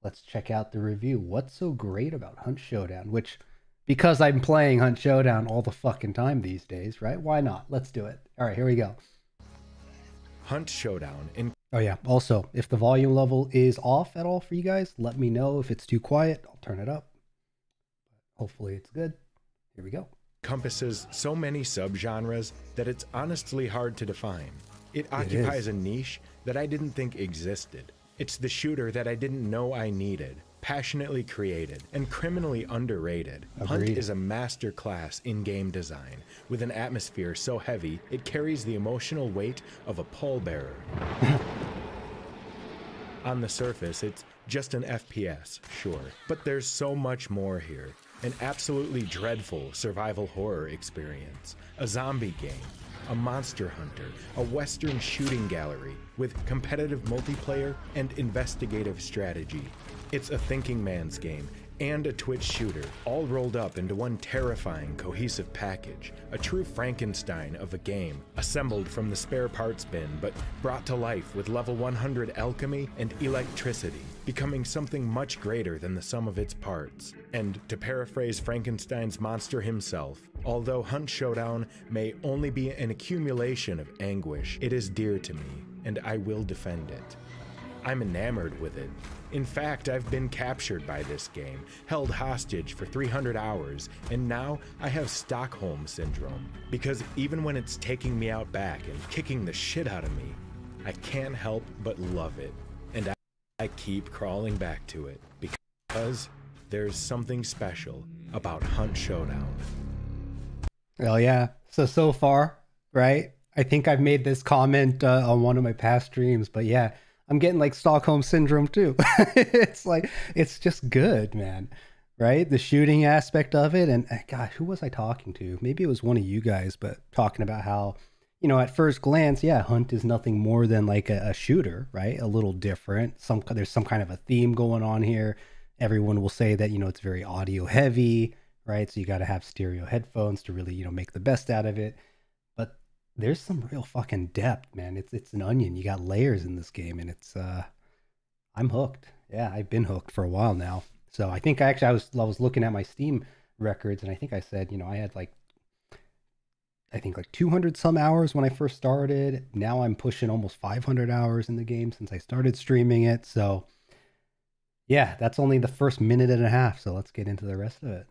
let's check out the review. What's so great about Hunt Showdown? Which, because I'm playing Hunt Showdown all the fucking time these days, right? Why not? Let's do it. All right, here we go. Hunt Showdown. Oh yeah, also, if the volume level is off at all for you guys, let me know. If it's too quiet, I'll turn it up. Hopefully it's good. Here we go. Encompasses so many subgenres that it's honestly hard to define. It occupies a niche that I didn't think existed. It's the shooter that I didn't know I needed. Passionately created and criminally underrated. Agreed. Hunt is a masterclass in game design, with an atmosphere so heavy it carries the emotional weight of a pallbearer. On the surface, it's just an FPS, sure, but there's so much more here. An absolutely dreadful survival horror experience, a zombie game, a monster hunter, a western shooting gallery with competitive multiplayer and investigative strategy. It's a thinking man's game and a Twitch shooter, all rolled up into one terrifying, cohesive package. A true Frankenstein of a game, assembled from the spare parts bin, but brought to life with level 100 alchemy and electricity, becoming something much greater than the sum of its parts. And to paraphrase Frankenstein's monster himself, although Hunt Showdown may only be an accumulation of anguish, it is dear to me, and I will defend it. I'm enamored with it. In fact, I've been captured by this game, held hostage for 300 hours, and now I have Stockholm Syndrome. Because even when it's taking me out back and kicking the shit out of me, I can't help but love it. And I keep crawling back to it, because there's something special about Hunt Showdown. Well, yeah. So far, right? I think I've made this comment on one of my past streams, but yeah, I'm getting like Stockholm Syndrome too. It's like, it's just good, man. Right? The shooting aspect of it. And gosh, who was I talking to? Maybe it was one of you guys, but talking about how, you know, at first glance, yeah, Hunt is nothing more than like a shooter, right? A little different. There's some kind of a theme going on here. Everyone will say that, you know, it's very audio heavy, right? So you got to have stereo headphones to really, you know, make the best out of it. But there's some real fucking depth, man. It's an onion. You got layers in this game, and it's I'm hooked. Yeah, I've been hooked for a while now. So I think I was looking at my Steam records, and I think I said, you know, I had like 200 some hours when I first started. Now I'm pushing almost 500 hours in the game since I started streaming it. So yeah, that's only the first minute and a half. So let's get into the rest of it.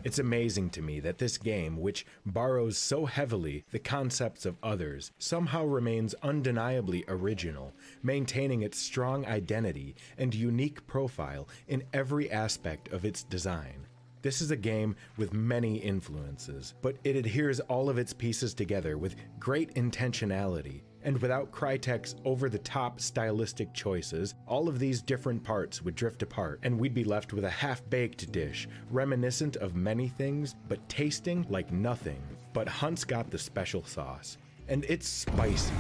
It's amazing to me that this game, which borrows so heavily the concepts of others, somehow remains undeniably original, maintaining its strong identity and unique profile in every aspect of its design. This is a game with many influences, but it adheres all of its pieces together with great intentionality. And without Crytek's over-the-top stylistic choices, all of these different parts would drift apart, and we'd be left with a half-baked dish, reminiscent of many things, but tasting like nothing. But Hunt's got the special sauce. And it's spicy,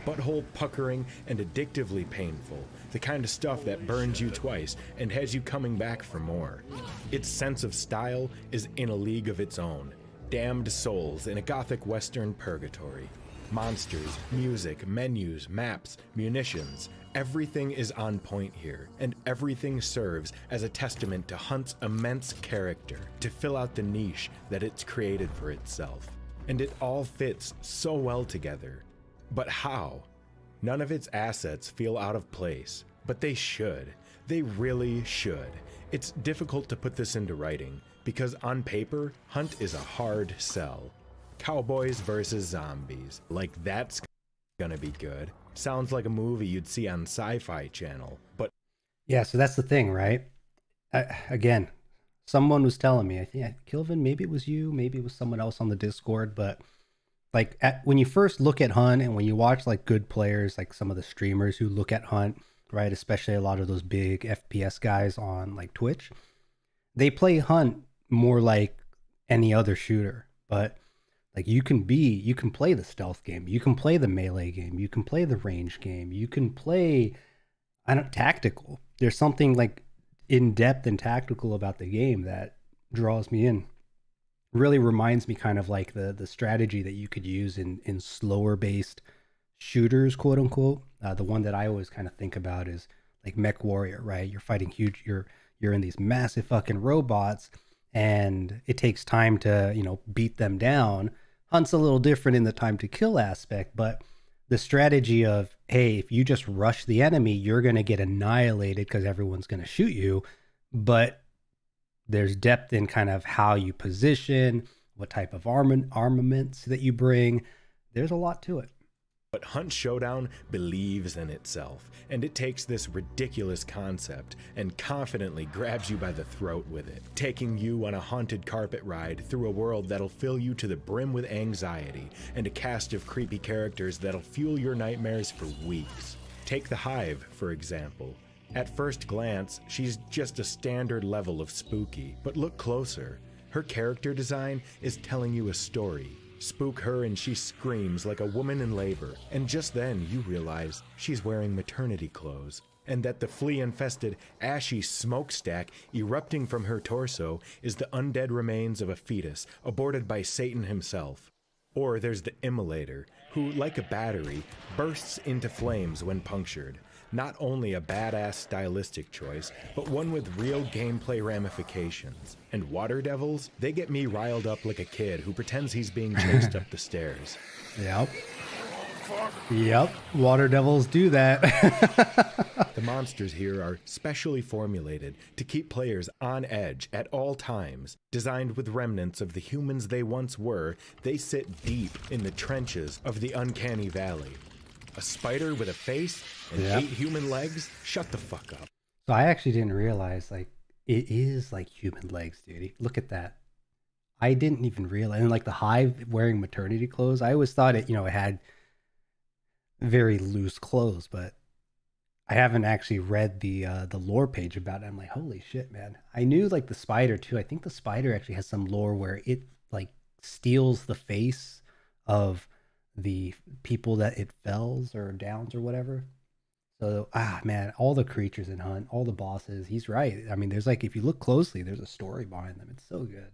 butthole puckering, and addictively painful, the kind of stuff that burns you twice and has you coming back for more. Its sense of style is in a league of its own. Damned souls in a gothic western purgatory. Monsters, music, menus, maps, munitions, everything is on point here, and everything serves as a testament to Hunt's immense character to fill out the niche that it's created for itself. And it all fits so well together. But how? None of its assets feel out of place, but they should. They really should. It's difficult to put this into writing, because on paper, Hunt is a hard sell. Cowboys versus zombies. Like, that's gonna be good. Sounds like a movie you'd see on Sci-Fi Channel, but... Yeah, so that's the thing, right? Again, someone was telling me, I think, Kilvin, maybe it was you, maybe it was someone else on the Discord, but like when you first look at Hunt and when you watch like good players, like some of the streamers who look at Hunt, right? Especially a lot of those big FPS guys on like Twitch, they play Hunt more like any other shooter, but Like you can play the stealth game, you can play the melee game, you can play the range game, you can play, I don't, tactical. There's something like in depth and tactical about the game that draws me in. Really reminds me kind of like the strategy that you could use in slower based shooters, quote unquote. The one that I always kind of think about is like Mech Warrior, right? You're fighting huge, you're in these massive fucking robots, and it takes time to, you know, beat them down. Hunt's a little different in the time to kill aspect, but the strategy of, hey, if you just rush the enemy, you're going to get annihilated because everyone's going to shoot you. But there's depth in kind of how you position, what type of armaments that you bring. There's a lot to it. But Hunt Showdown believes in itself, and it takes this ridiculous concept and confidently grabs you by the throat with it, taking you on a haunted carpet ride through a world that'll fill you to the brim with anxiety and a cast of creepy characters that'll fuel your nightmares for weeks. Take the Hive, for example. At first glance, she's just a standard level of spooky, but look closer. Her character design is telling you a story. Spook her and she screams like a woman in labor, and just then you realize she's wearing maternity clothes, and that the flea-infested, ashy smokestack erupting from her torso is the undead remains of a fetus aborted by Satan himself. Or there's the Immolator, who, like a battery, bursts into flames when punctured. Not only a badass stylistic choice, but one with real gameplay ramifications. And water devils, they get me riled up like a kid who pretends he's being chased up the stairs. Yep. Yep. Water devils do that. The monsters here are specially formulated to keep players on edge at all times. Designed with remnants of the humans they once were, they sit deep in the trenches of the uncanny valley. A spider with a face and 8 human legs? Shut the fuck up. So I actually didn't realize, like, it is like human legs, dude. Look at that. I didn't even realize. And like the Hive wearing maternity clothes, I always thought it, you know, it had very loose clothes, but I haven't actually read the lore page about it. I'm like, holy shit, man. I knew like the spider too. I think the spider actually has some lore where it like steals the face of the people that it fells or downs or whatever. So man, all the creatures in Hunt, all the bosses, he's right. I mean, there's like, if you look closely, there's a story behind them. It's so good.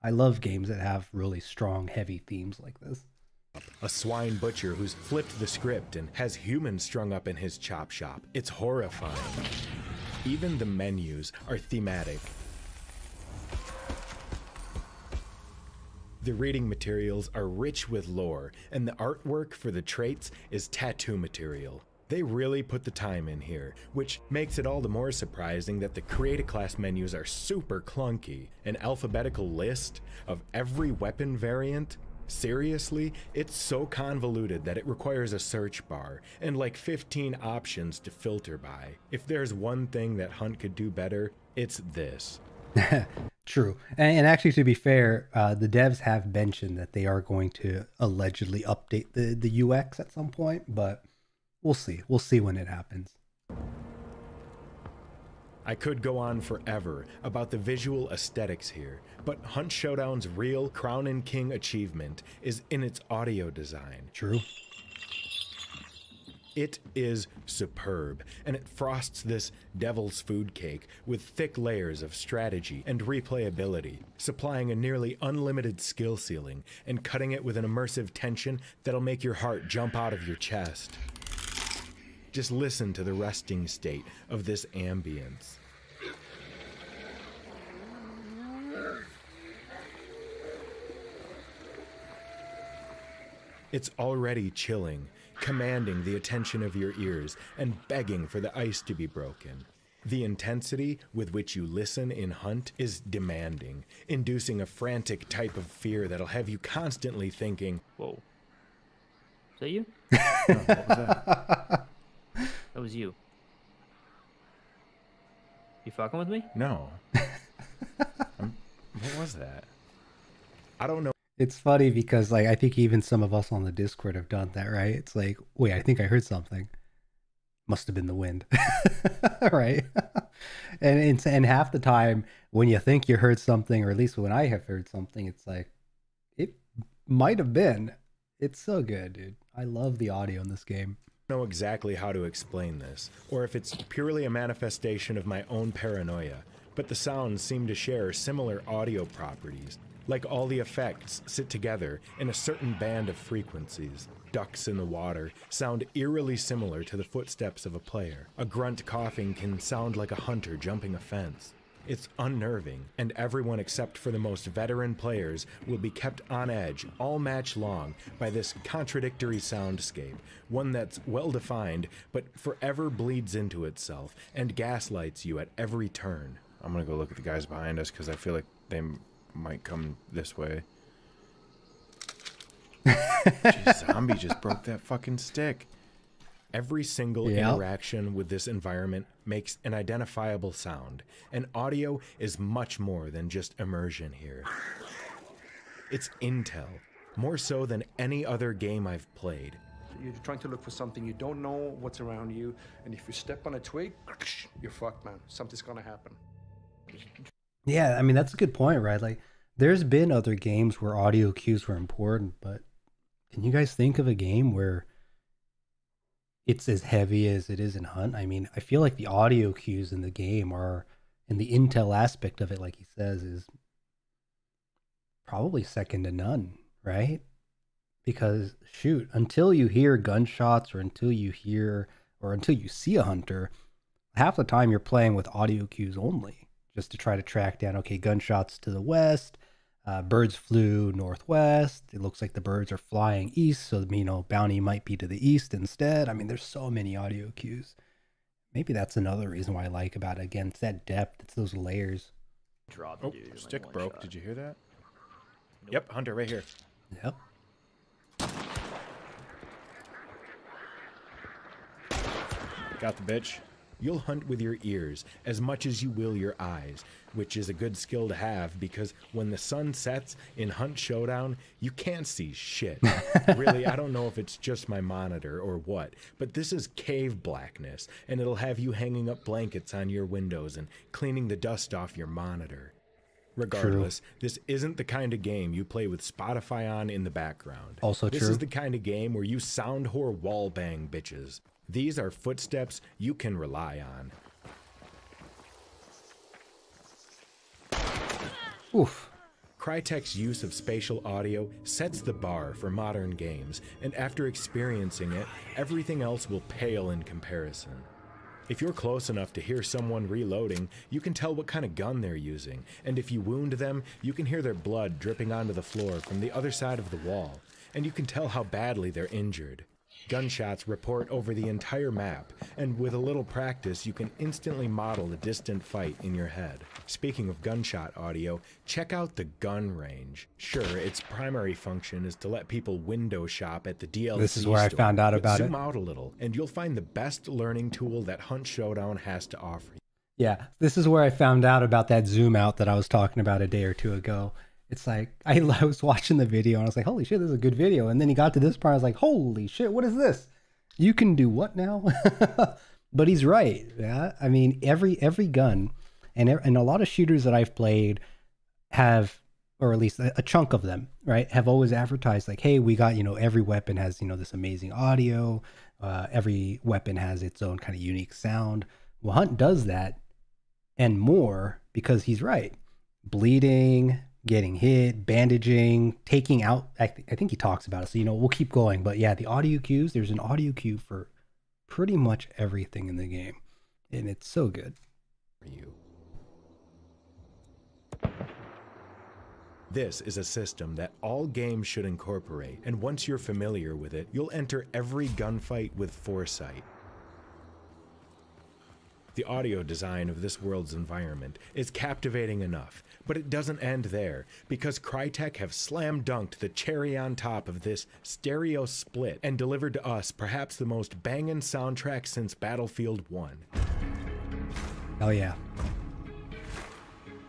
I love games that have really strong, heavy themes like this. A swine butcher who's flipped the script and has humans strung up in his chop shop. It's horrifying. Even the menus are thematic. The reading materials are rich with lore, and the artwork for the traits is tattoo material. They really put the time in here, which makes it all the more surprising that the Create a Class menus are super clunky. An alphabetical list of every weapon variant? Seriously? It's so convoluted that it requires a search bar and like 15 options to filter by. If there's one thing that Hunt could do better, it's this. True. And actually, to be fair, the devs have mentioned that they are going to allegedly update the UX at some point, but we'll see. We'll see when it happens. I could go on forever about the visual aesthetics here, but Hunt Showdown's real Crown and King achievement is in its audio design. True. It is superb, and it frosts this devil's food cake with thick layers of strategy and replayability, supplying a nearly unlimited skill ceiling and cutting it with an immersive tension that'll make your heart jump out of your chest. Just listen to the resting state of this ambience. It's already chilling, commanding the attention of your ears and begging for the ice to be broken. The intensity with which you listen in Hunt is demanding, inducing a frantic type of fear that'll have you constantly thinking, "Whoa. Is that you?" No, what was that? That was you. You fucking with me? No. What was that? I don't know. It's funny because like I think even some of us on the Discord have done that, right? It's like, wait, I think I heard something. Must have been the wind. Right? and half the time when you think you heard something, or at least when I have heard something, it's like might have been. It's so good, dude. I love the audio in this game. Know exactly how to explain this, or if it's purely a manifestation of my own paranoia, but the sounds seem to share similar audio properties, like all the effects sit together in a certain band of frequencies. Ducks in the water sound eerily similar to the footsteps of a player. A grunt coughing can sound like a hunter jumping a fence. It's unnerving, and everyone except for the most veteran players will be kept on edge all match long by this contradictory soundscape, one that's well-defined but forever bleeds into itself and gaslights you at every turn. I'm gonna go look at the guys behind us because I feel like they might come this way. Jeez, zombie just broke that fucking stick. Every single interaction with this environment makes an identifiable sound, and audio is much more than just immersion here. It's intel, more so than any other game I've played. You're trying to look for something, you don't know what's around you, and if you step on a twig, you're fucked, man. Something's gonna happen. Yeah, I mean, that's a good point, right? Like, there's been other games where audio cues were important, but can you guys think of a game where it's as heavy as it is in Hunt? I mean, I feel like the audio cues in the game are, and the intel aspect of it, like he says, is probably second to none, right? Because shoot, until you hear gunshots or until you hear or until you see a hunter, half the time you're playing with audio cues only, just to try to track down, okay, gunshots to the west, birds flew northwest. It looks like the birds are flying east, so bounty might be to the east instead. I mean, there's so many audio cues. Maybe that's another reason why I like about it. Again, it's that depth. It's those layers. Oh, stick broke. Did you hear that? Nope. Yep, hunter right here. Yep. Got the bitch. You'll hunt with your ears as much as you will your eyes, which is a good skill to have because when the sun sets in Hunt Showdown, you can't see shit. Really, I don't know if it's just my monitor or what, but this is cave blackness, and it'll have you hanging up blankets on your windows and cleaning the dust off your monitor. Regardless, this isn't the kind of game you play with Spotify on in the background. Also true. This is the kind of game where you sound whore wall bang bitches. These are footsteps you can rely on. Oof. Crytek's use of spatial audio sets the bar for modern games, and after experiencing it, everything else will pale in comparison. If you're close enough to hear someone reloading, you can tell what kind of gun they're using, and if you wound them, you can hear their blood dripping onto the floor from the other side of the wall, and you can tell how badly they're injured. Gunshots report over the entire map, and with a little practice, you can instantly model a distant fight in your head. Speaking of gunshot audio, check out the gun range. Sure, its primary function is to let people window shop at the DLC This is where I found out about it. Zoom out a little, and you'll find the best learning tool that Hunt Showdown has to offer. Yeah, this is where I found out about that zoom out that I was talking about a day or two ago. It's like, I was watching the video and I was like, holy shit, this is a good video. And then he got to this part, I was like, holy shit, what is this? You can do what now? But he's right. Yeah, I mean, every gun and a lot of shooters that I've played have, or at least a chunk of them, right, have always advertised like, hey, we got, every weapon has, this amazing audio. Every weapon has its own kind of unique sound. Well, Hunt does that and more because he's right. Bleeding, getting hit, bandaging, taking out. I think he talks about it. So, we'll keep going. But yeah, the audio cues, there's an audio cue for pretty much everything in the game. And it's so good. This is a system that all games should incorporate. And once you're familiar with it, you'll enter every gunfight with foresight. The audio design of this world's environment is captivating enough, but it doesn't end there, because Crytek have slam dunked the cherry on top of this stereo split and delivered to us perhaps the most bangin' soundtrack since Battlefield 1. Oh yeah.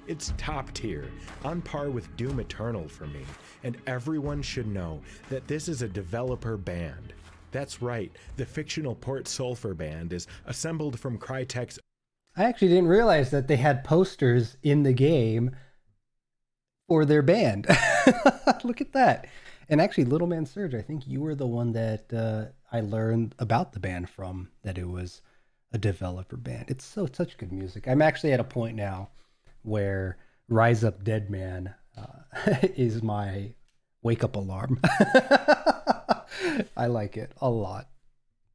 It's top tier, on par with Doom Eternal for me, and everyone should know that this is a developer band. That's right, the fictional Port Sulphur band is assembled from Crytek's... I actually didn't realize that they had posters in the game for their band. Look at that. And actually, Little Man Surge, I think you were the one that I learned about the band from, that it was a developer band. It's such good music. I'm actually at a point now where Rise Up Dead Man is my wake up alarm. I like it a lot.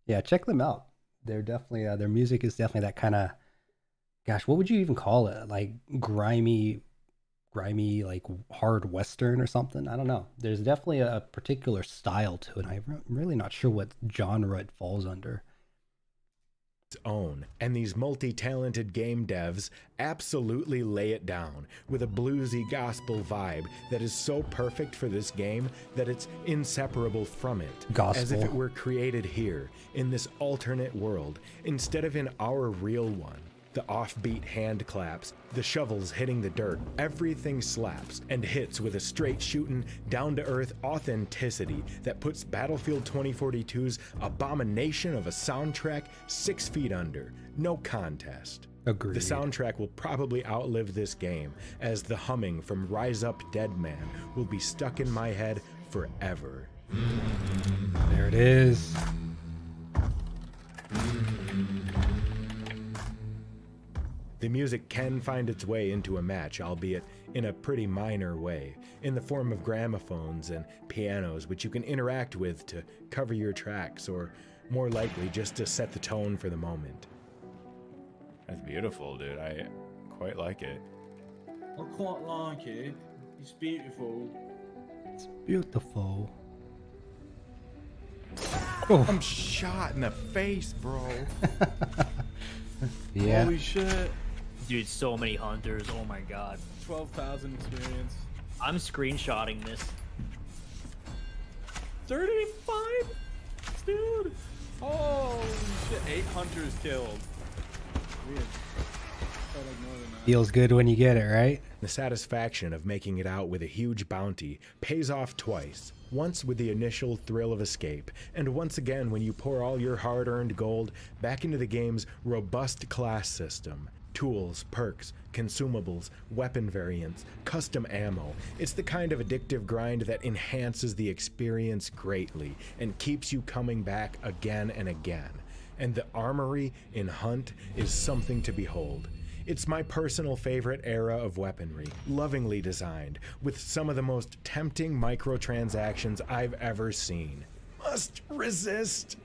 Yeah, check them out. They're definitely their music is definitely that kind of, gosh, what would you even call it? Like grimy, like hard western or something. I don't know. There's definitely a particular style to it. I'm really not sure what genre it falls under. Own, and these multi-talented game devs absolutely lay it down with a bluesy gospel vibe that is so perfect for this game that it's inseparable from it. Gospel. As if it were created here in this alternate world instead of in our real one. The offbeat hand claps, the shovels hitting the dirt, everything slaps and hits with a straight shooting, down-to-earth authenticity that puts Battlefield 2042's abomination of a soundtrack 6 feet under. No contest. Agreed. The soundtrack will probably outlive this game, as the humming from Rise Up Dead Man will be stuck in my head forever. There it is. The music can find its way into a match, albeit in a pretty minor way, in the form of gramophones and pianos, which you can interact with to cover your tracks, or more likely just to set the tone for the moment. That's beautiful, dude. I quite like it. I quite like it. It's beautiful. It's beautiful. I'm shot in the face, bro. Yeah. Holy shit. Dude, so many hunters. Oh my god. 12,000 experience. I'm screenshotting this. 35? Dude. Holy shit. 8 hunters killed. Weird. Felt like more than that. Feels good when you get it, right? The satisfaction of making it out with a huge bounty pays off twice. Once with the initial thrill of escape, and once again when you pour all your hard-earned gold back into the game's robust class system. Tools, perks, consumables, weapon variants, custom ammo. It's the kind of addictive grind that enhances the experience greatly and keeps you coming back again and again. And the armory in Hunt is something to behold. It's my personal favorite era of weaponry, lovingly designed, with some of the most tempting microtransactions I've ever seen. Must resist.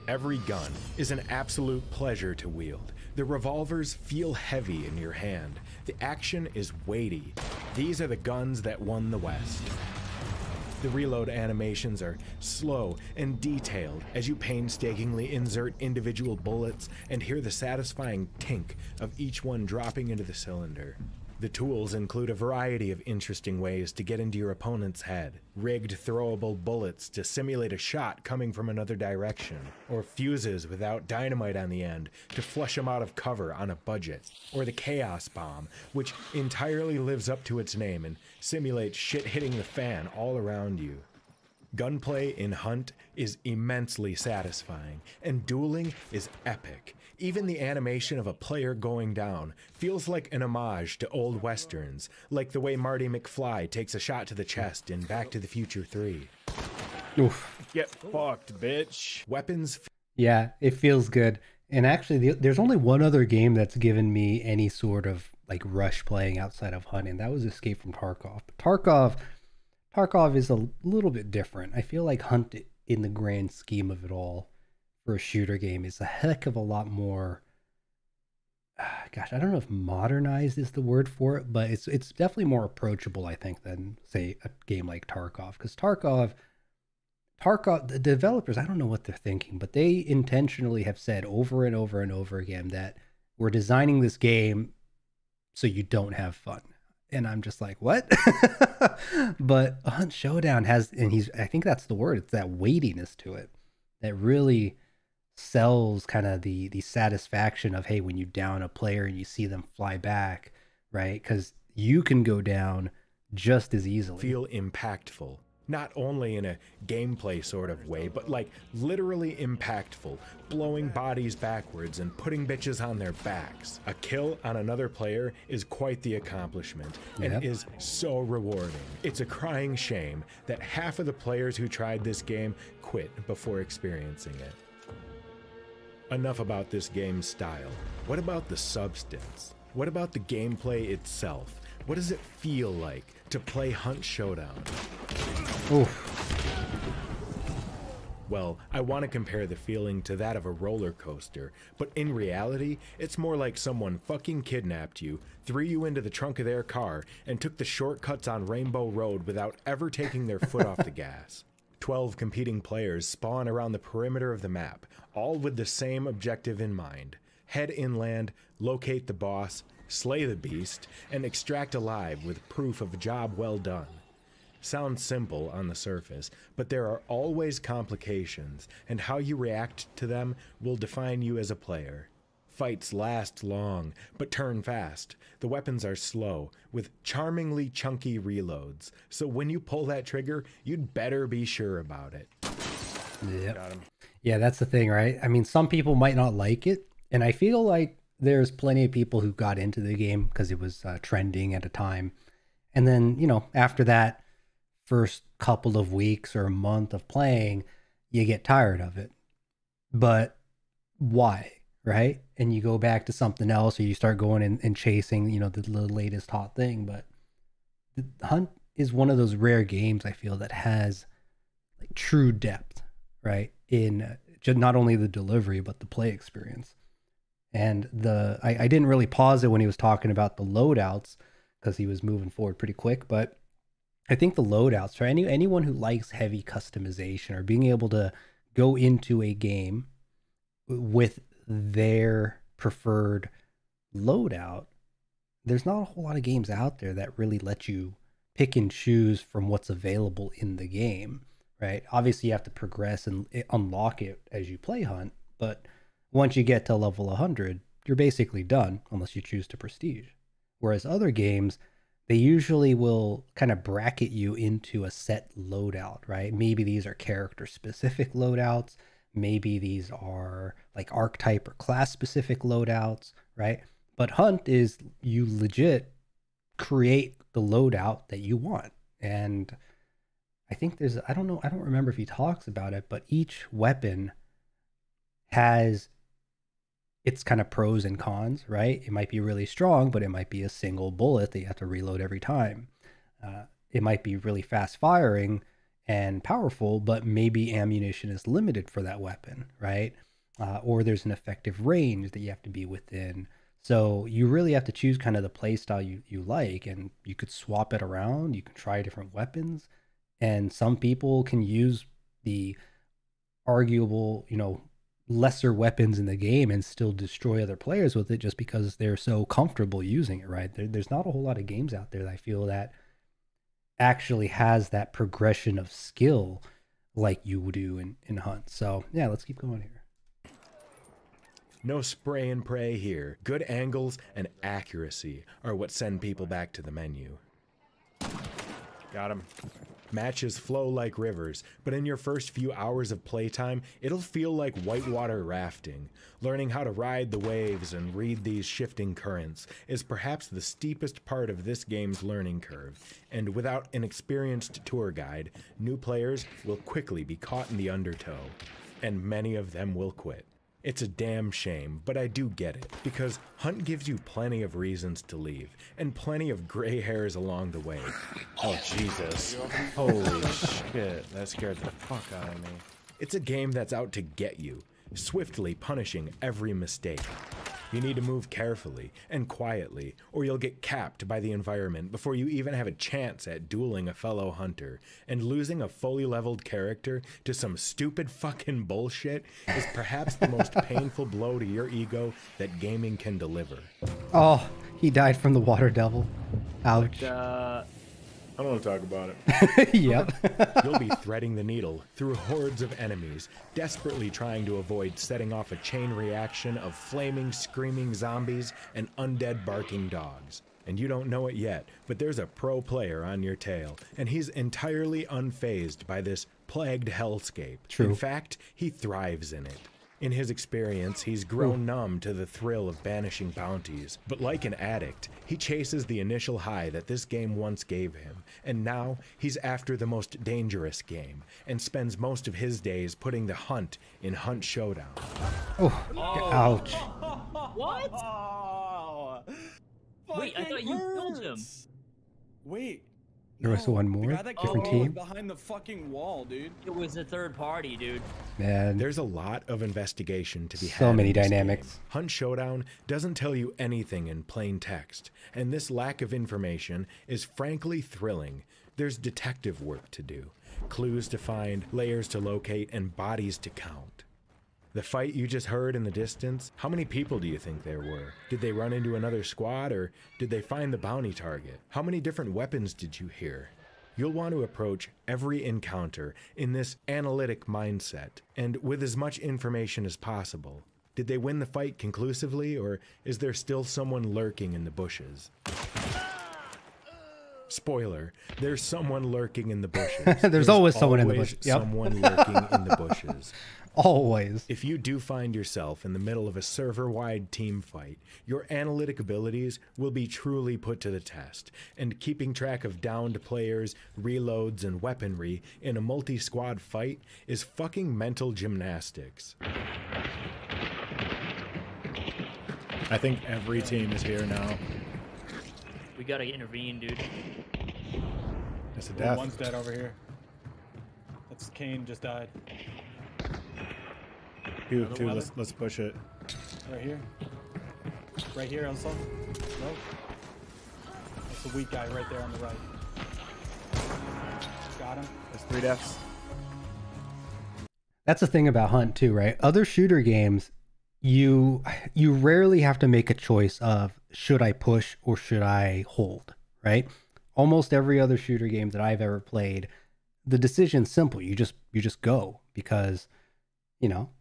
Every gun is an absolute pleasure to wield. The revolvers feel heavy in your hand. The action is weighty. These are the guns that won the West. The reload animations are slow and detailed as you painstakingly insert individual bullets and hear the satisfying tink of each one dropping into the cylinder. The tools include a variety of interesting ways to get into your opponent's head. Rigged throwable bullets to simulate a shot coming from another direction, or fuses without dynamite on the end to flush them out of cover on a budget, or the Chaos Bomb, which entirely lives up to its name and simulates shit hitting the fan all around you. Gunplay in Hunt is immensely satisfying, and dueling is epic. Even the animation of a player going down feels like an homage to old westerns, like the way Marty McFly takes a shot to the chest in Back to the Future 3. Oof. Get fucked, bitch. Weapons. Yeah, it feels good. And actually, there's only one other game that's given me any sort of like rush playing outside of Hunt, and that was Escape from Tarkov. But Tarkov is a little bit different. I feel like Hunt, in the grand scheme of it all, for a shooter game, is a heck of a lot more. Gosh, I don't know if modernized is the word for it, but it's definitely more approachable, I think, than say a game like Tarkov. Because Tarkov, the developers, I don't know what they're thinking, but they intentionally have said over and over and over again that we're designing this game so you don't have fun. And I'm just like, what? But Hunt Showdown has, and I think that's the word, it's that weightiness to it that really sells kind of the satisfaction of, hey, when you down a player and you see them fly back, right? Because you can go down just as easily. Feel impactful. Not only in a gameplay sort of way, but like literally impactful, blowing bodies backwards and putting bitches on their backs. A kill on another player is quite the accomplishment and is so rewarding. It's a crying shame that half of the players who tried this game quit before experiencing it. Enough about this game's style. What about the substance? What about the gameplay itself? What does it feel like to play Hunt Showdown? Oof. Well, I want to compare the feeling to that of a roller coaster, but in reality, it's more like someone fucking kidnapped you, threw you into the trunk of their car, and took the shortcuts on Rainbow Road without ever taking their foot off the gas. 12 competing players spawn around the perimeter of the map, all with the same objective in mind. Head inland, locate the boss, slay the beast, and extract alive with proof of a job well done. Sounds simple on the surface, but there are always complications, and how you react to them will define you as a player. Fights last long, but turn fast. The weapons are slow, with charmingly chunky reloads, so when you pull that trigger, you'd better be sure about it. Yep. Got him. Yeah, that's the thing, right? I mean, some people might not like it, and I feel like there's plenty of people who got into the game because it was trending at a time. And then, you know, after that first couple of weeks or a month of playing, you get tired of it. But why, right? And you go back to something else, or you start going and chasing, you know, the latest hot thing. But the Hunt is one of those rare games, I feel, that has like true depth, right? In just not only the delivery, but the play experience. And I didn't really pause it when he was talking about the loadouts because he was moving forward pretty quick. But I think the loadouts, for anyone who likes heavy customization or being able to go into a game with their preferred loadout, there's not a whole lot of games out there that really let you pick and choose from what's available in the game, right? Obviously, you have to progress and unlock it as you play Hunt, but once you get to level 100, you're basically done unless you choose to prestige. Whereas other games, they usually will kind of bracket you into a set loadout, right? Maybe these are character specific loadouts. Maybe these are like archetype or class specific loadouts, right? But Hunt is you legit create the loadout that you want. And I think I don't remember if he talks about it, but each weapon has its kind of pros and cons, right? It might be really strong, but it might be a single bullet that you have to reload every time. It might be really fast firing and powerful, but maybe ammunition is limited for that weapon, right? Or there's an effective range that you have to be within. So you really have to choose kind of the play style you like, and you could swap it around. You can try different weapons, and some people can use the arguable, you know, lesser weapons in the game and still destroy other players with it just because they're so comfortable using it, right? There's not a whole lot of games out there that I feel that actually has that progression of skill like you do in Hunt. So yeah, let's keep going here. No spray and pray here. Good angles and accuracy are what send people back to the menu. Got him. Matches flow like rivers, but in your first few hours of playtime, it'll feel like whitewater rafting. Learning how to ride the waves and read these shifting currents is perhaps the steepest part of this game's learning curve, and without an experienced tour guide, new players will quickly be caught in the undertow, and many of them will quit. It's a damn shame, but I do get it, because Hunt gives you plenty of reasons to leave, and plenty of gray hairs along the way. Oh, Jesus. Holy shit. That scared the fuck out of me. It's a game that's out to get you, swiftly punishing every mistake. You need to move carefully and quietly, or you'll get capped by the environment before you even have a chance at dueling a fellow hunter, and losing a fully leveled character to some stupid fucking bullshit is perhaps the most painful blow to your ego that gaming can deliver. Oh, he died from the water devil. Ouch. I don't want to talk about it. Yep. You'll be threading the needle through hordes of enemies, desperately trying to avoid setting off a chain reaction of flaming, screaming zombies and undead barking dogs. And you don't know it yet, but there's a pro player on your tail, and he's entirely unfazed by this plagued hellscape. True. In fact, he thrives in it. In his experience, he's grown numb to the thrill of banishing bounties, but like an addict, he chases the initial high that this game once gave him, and now he's after the most dangerous game, and spends most of his days putting the hunt in Hunt Showdown. Oh, ouch. What? Oh, Wait, I thought you killed him. Wait. There was one more, The guy that different killed me was team. behind the fucking wall, dude. It was a third party, dude. Man, There's a lot of investigation to be had. so many in this dynamics. game. Hunt Showdown doesn't tell you anything in plain text, and this lack of information is frankly thrilling. There's detective work to do, clues to find, layers to locate, and bodies to count. The fight you just heard in the distance, how many people do you think there were? Did they run into another squad, or did they find the bounty target? How many different weapons did you hear? You'll want to approach every encounter in this analytic mindset, and with as much information as possible. Did they win the fight conclusively, or is there still someone lurking in the bushes? Spoiler, there's someone lurking in the bushes. There's always someone in the always bushes. Yep. someone lurking in the bushes. Always. If you do find yourself in the middle of a server-wide team fight, your analytic abilities will be truly put to the test, and keeping track of downed players, reloads, and weaponry in a multi-squad fight is fucking mental gymnastics. I think every team is here now. We gotta intervene, dude. It's a Ooh, death. one's dead over here. That's Kane just died. Two, Another two, one? let's push it. Right here. Right here, also. No. That's the weak guy right there on the right. Got him. There's 3 deaths. That's the thing about Hunt too, right? Other shooter games, you rarely have to make a choice of should I push or should I hold, right? Almost every other shooter game that I've ever played, the decision's simple. You just go, because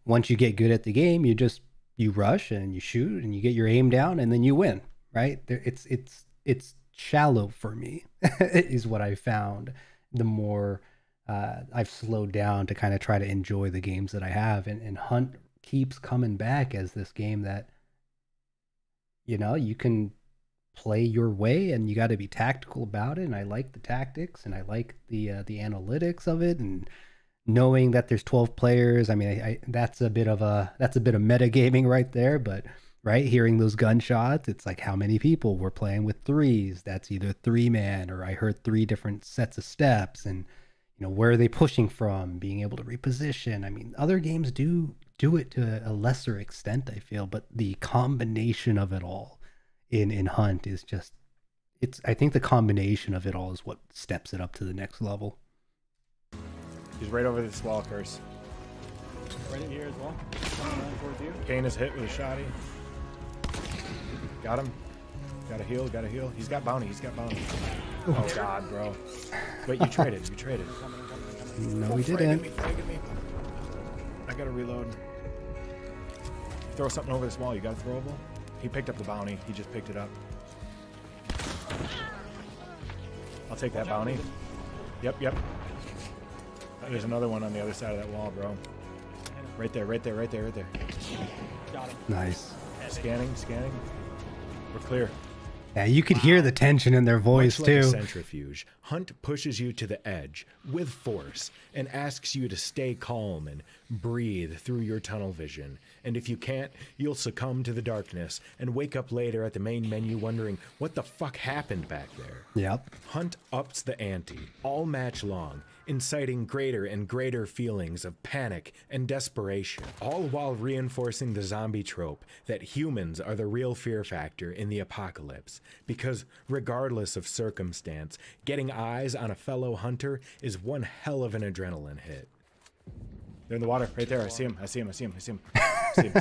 once you get good at the game, you rush and you shoot and you get your aim down and then you win, right? It's shallow for me is what I found. The more I've slowed down to kind of try to enjoy the games that I have, and Hunt keeps coming back as this game that you can play your way, and you got to be tactical about it. And I like the tactics, and I like the analytics of it, and knowing that there's 12 players. I mean, that's a bit of metagaming right there, but right, hearing those gunshots, it's like how many people were playing with threes. That's either 3-man, or I heard 3 different sets of steps, and where are they pushing from, being able to reposition. I mean, other games do it to a lesser extent, I feel, but the combination of it all in Hunt is just, I think the combination of it all is what steps it up to the next level. He's right over this wall, Curse. Right in here as well. Coming around towards you. Kane is hit with a shotty. Got him. Gotta heal, gotta heal. He's got bounty, Oh god, bro. Wait, you traded. No, we Frag didn't. me. I gotta reload. Throw something over this wall. You got a throwable? He picked up the bounty. He just picked it up. I'll take that bounty. Yep. There's another one on the other side of that wall, bro. Right there. Got him. Nice. Scanning. We're clear. Yeah, you could hear the tension in their voice Much like a too. centrifuge, Hunt pushes you to the edge with force and asks you to stay calm and breathe through your tunnel vision. And if you can't, you'll succumb to the darkness and wake up later at the main menu wondering what the fuck happened back there. Yep. Hunt ups the ante all match long, inciting greater and greater feelings of panic and desperation, all while reinforcing the zombie trope that humans are the real fear factor in the apocalypse. Because regardless of circumstance, getting eyes on a fellow hunter is one hell of an adrenaline hit. They're in the water. Right there. I see him. Did you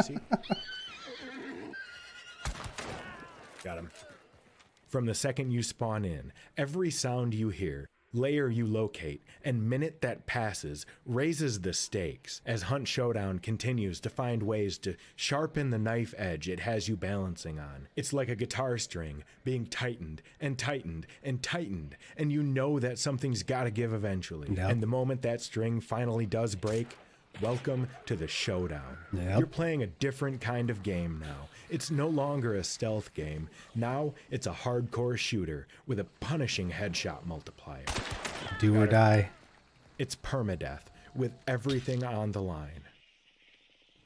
see? Got him. From the second you spawn in, every sound you hear, layer you locate, and minute that passes raises the stakes as Hunt Showdown continues to find ways to sharpen the knife edge it has you balancing on. It's like a guitar string being tightened and tightened and tightened, and you know that something's gotta give eventually. Yep. And the moment that string finally does break, welcome to the showdown. Yep. You're playing a different kind of game now. It's no longer a stealth game. Now it's a hardcore shooter with a punishing headshot multiplier. Do or die. It's permadeath with everything on the line.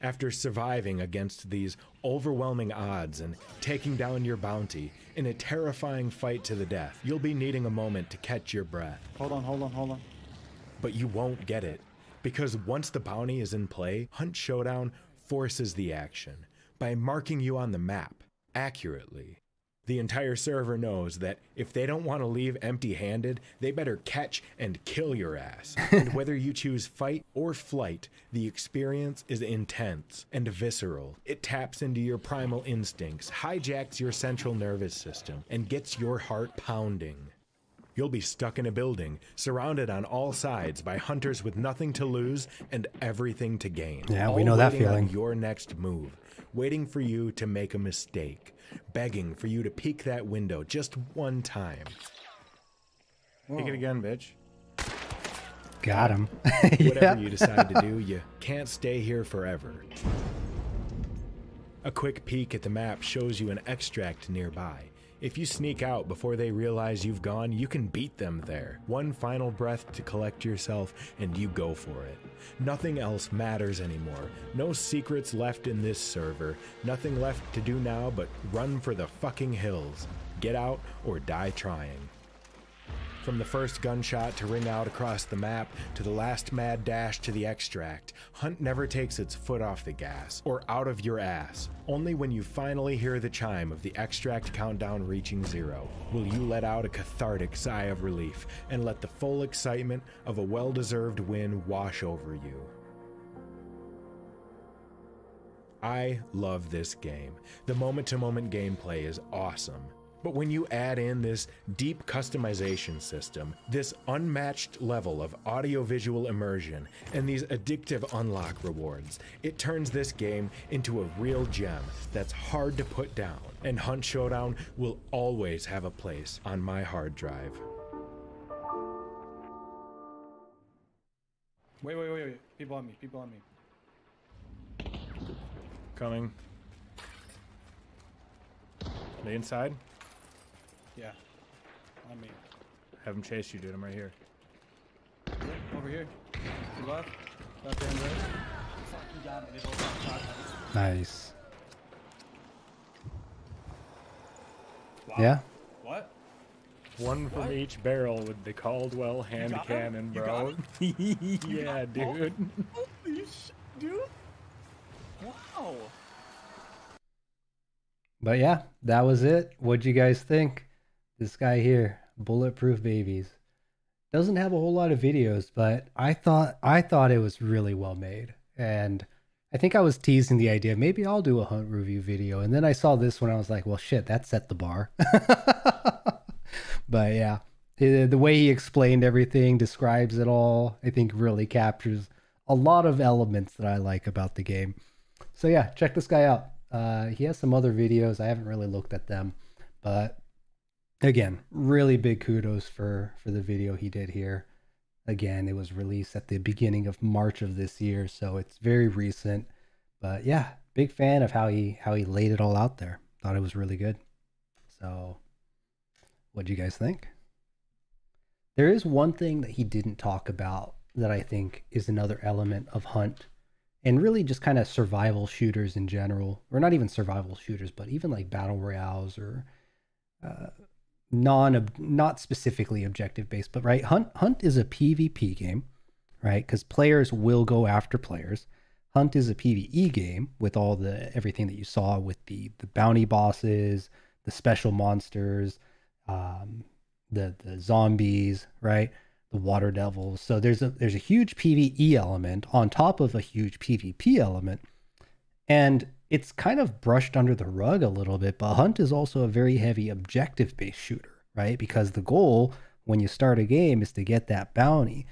After surviving against these overwhelming odds and taking down your bounty in a terrifying fight to the death, you'll be needing a moment to catch your breath. Hold on. But you won't get it, because once the bounty is in play, Hunt Showdown forces the action by marking you on the map accurately. The entire server knows that if they don't want to leave empty-handed, they better catch and kill your ass. And whether you choose fight or flight, the experience is intense and visceral. It taps into your primal instincts, hijacks your central nervous system, and gets your heart pounding. You'll be stuck in a building, surrounded on all sides by hunters with nothing to lose and everything to gain. Yeah, we know that waiting feeling. on your next move, waiting for you to make a mistake, begging for you to peek that window just one time. Take it again, bitch. Got him. Whatever you decide to do, you can't stay here forever. A quick peek at the map shows you an extract nearby. If you sneak out before they realize you've gone, you can beat them there. One final breath to collect yourself, and you go for it. Nothing else matters anymore. No secrets left in this server. Nothing left to do now but run for the fucking hills. Get out or die trying. From the first gunshot to ring out across the map, to the last mad dash to the extract, Hunt never takes its foot off the gas, or out of your ass. Only when you finally hear the chime of the extract countdown reaching 0, will you let out a cathartic sigh of relief, and let the full excitement of a well-deserved win wash over you. I love this game. The moment-to-moment gameplay is awesome. But when you add in this deep customization system, this unmatched level of audio-visual immersion, and these addictive unlock rewards, it turns this game into a real gem that's hard to put down. And Hunt Showdown will always have a place on my hard drive. Wait. People on me. Coming. They inside? Yeah. On me. Have them chase you, dude. I'm right here. Over here. To left. Left and right. Fuck, you got me. They both got shotguns. Nice. Wow. Yeah. What? One from What? each barrel with the Caldwell hand got cannon, him? You bro. Yeah, dude. Holy shit, dude. Wow. But yeah, that was it. What'd you guys think? This guy here, Bulletproof Babies. Doesn't have a whole lot of videos, but I thought it was really well made. And I think I was teasing the idea, maybe I'll do a Hunt review video. And then I saw this one, I was like, well, shit, that set the bar. But yeah, the way he explained everything, describes it all, I think really captures a lot of elements that I like about the game. So yeah, check this guy out. He has some other videos. I haven't really looked at them, but again, really big kudos for the video he did here. Again, it was released at the beginning of March of this year, so it's very recent. But yeah, big fan of how he laid it all out there. Thought it was really good. So what do you guys think? There is one thing that he didn't talk about that I think is another element of Hunt, and really just kind of survival shooters in general, or not even survival shooters, but even like battle royales or not specifically objective based, but right, Hunt is a PvP game, right? Because players will go after players. Hunt is a PvE game with all the everything that you saw with the bounty bosses, the special monsters, the zombies, right? The water devils. So there's a huge PvE element on top of a huge PvP element, and it's kind of brushed under the rug a little bit. But Hunt is also a very heavy objective based shooter, right? Because the goal when you start a game is to get that bounty,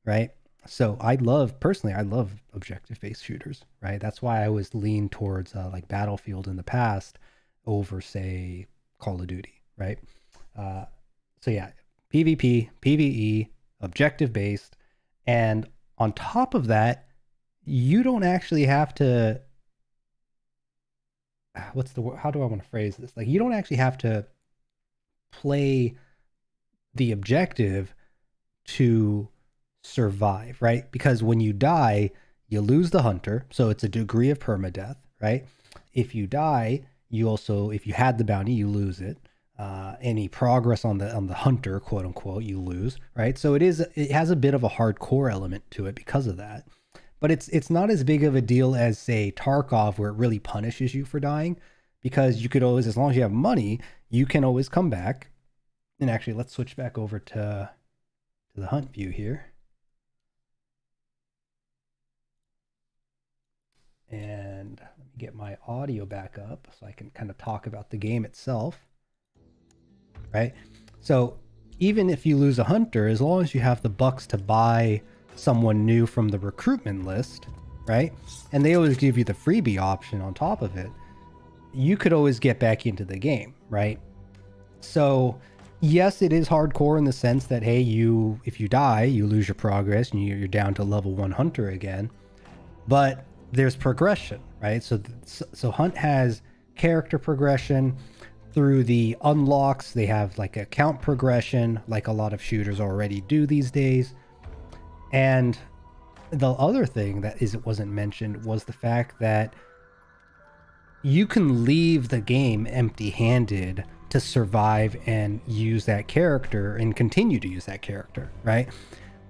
right? So personally, I love objective-based shooters, right? That's why I always lean towards like Battlefield in the past over, say, Call of Duty, right? So yeah, PvP, PvE, objective-based, and on top of that, you don't actually have to, what's the word? How do I want to phrase this? Like, you don't actually have to play the objective to survive, right? Because when you die, you lose the hunter, so it's a degree of permadeath, right? If you die, you also, if you had the bounty, you lose it. Any progress on the hunter, quote unquote, you lose, right? So it has a bit of a hardcore element to it because of that. But it's not as big of a deal as, say, Tarkov, where it really punishes you for dying, because you could always, as long as you have money, you can always come back. And actually, let's switch back over to the hunt view here. And let me get my audio back up so I can kind of talk about the game itself. Right? So even if you lose a hunter, as long as you have the bucks to buy someone new from the recruitment list, right? And they always give you the freebie option on top of it. You could always get back into the game, right? So yes, it is hardcore in the sense that, hey, if you die, you lose your progress and you're down to level 1 hunter again. But there's progression, right? So Hunt has character progression through the unlocks. They have like a count progression, like a lot of shooters already do these days. And the other thing that wasn't mentioned was the fact that you can leave the game empty-handed to survive and use that character and continue to use that character, right?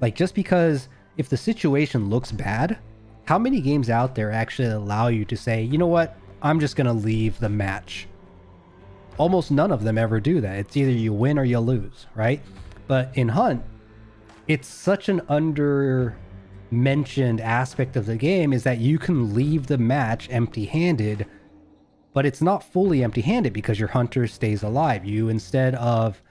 Like, just because if the situation looks bad, how many games out there actually allow you to say, you know what, I'm just going to leave the match? Almost none of them ever do that. It's either you win or you lose, right? But in Hunt, it's such an under-mentioned aspect of the game is that you can leave the match empty-handed, but it's not fully empty-handed because your hunter stays alive. You, instead of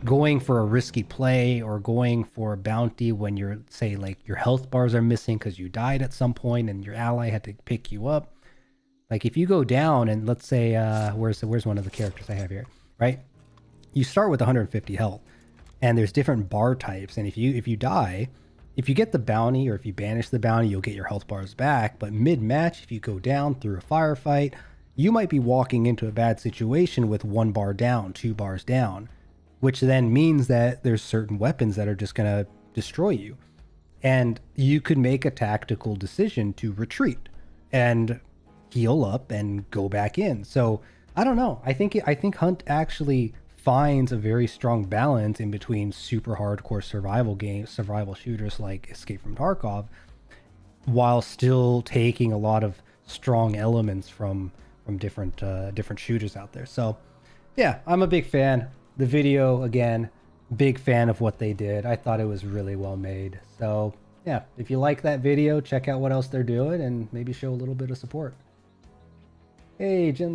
going for a risky play or going for a bounty when you're, say, like your health bars are missing because you died at some point and your ally had to pick you up. Like, if you go down and let's say, where's one of the characters I have here, right? You start with 150 health. And there's different bar types. And if you die, if you get the bounty or if you banish the bounty, you'll get your health bars back. But mid-match, if you go down through a firefight, you might be walking into a bad situation with 1 bar down, 2 bars down, which then means that there's certain weapons that are just going to destroy you. And you could make a tactical decision to retreat and heal up and go back in. So I don't know. I think Hunt actually finds a very strong balance in between super hardcore survival shooters like Escape from Tarkov, while still taking a lot of strong elements from different shooters out there. So yeah, I'm a big fan. The video, again, big fan of what they did. I thought it was really well made. So yeah, if you like that video, check out what else they're doing and maybe show a little bit of support. Hey, Jim.